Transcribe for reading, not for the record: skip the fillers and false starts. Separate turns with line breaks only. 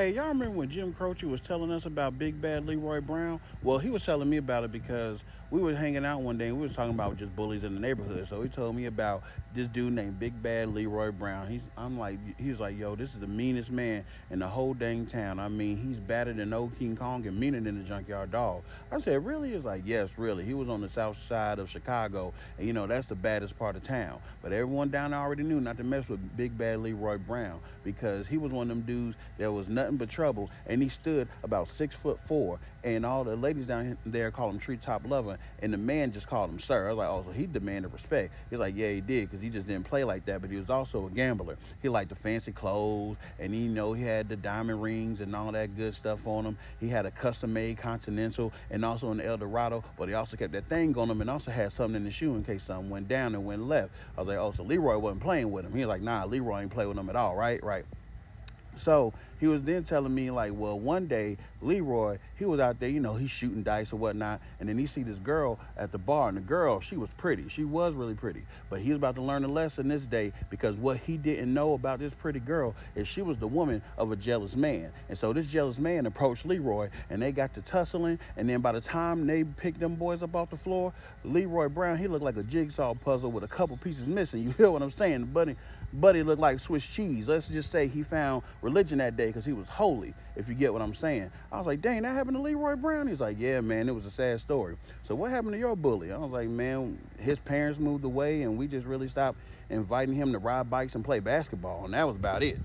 Hey, y'all remember when Jim Croce was telling us about Big Bad Leroy Brown? Well, he was telling me about it because we were hanging out one day and we was talking about just bullies in the neighborhood. So he told me about this dude named Big Bad Leroy Brown. He's like, yo, this is the meanest man in the whole dang town. I mean, he's badder than old King Kong and meaner than the junkyard dog. I said, really? He's like, yes, really. He was on the south side of Chicago, and that's the baddest part of town. But everyone down there already knew not to mess with Big Bad Leroy Brown because he was one of them dudes that was nothing but trouble, and he stood about 6'4", and all the ladies down there called him treetop lover, and the man just called him sir. I was like, oh, so he demanded respect. He's like, yeah, he did, because he just didn't play like that, but he was also a gambler. He liked the fancy clothes, and he had the diamond rings and all that good stuff on him. He had a custom-made Continental and also an Eldorado, but he also kept that thing on him and also had something in the shoe in case something went down and went left. I was like, oh, so Leroy wasn't playing with him. He was like, nah, Leroy ain't play with him at all, right? Right. So he was then telling me like, well, one day Leroy, he was out there, he's shooting dice or whatnot, and then he see this girl at the bar, and the girl, she was pretty. She was really pretty, but he was about to learn a lesson this day because what he didn't know about this pretty girl is she was the woman of a jealous man. And so this jealous man approached Leroy, and they got to tussling, and then by the time they picked them boys up off the floor, Leroy Brown, he looked like a jigsaw puzzle with a couple pieces missing. You feel what I'm saying? Buddy looked like Swiss cheese. Let's just say he found religion that day because he was holy, if you get what I'm saying. I was like, dang, that happened to Leroy Brown? He's like, yeah, man, it was a sad story. So what happened to your bully? I was like, man, his parents moved away, and we just really stopped inviting him to ride bikes and play basketball, and that was about it.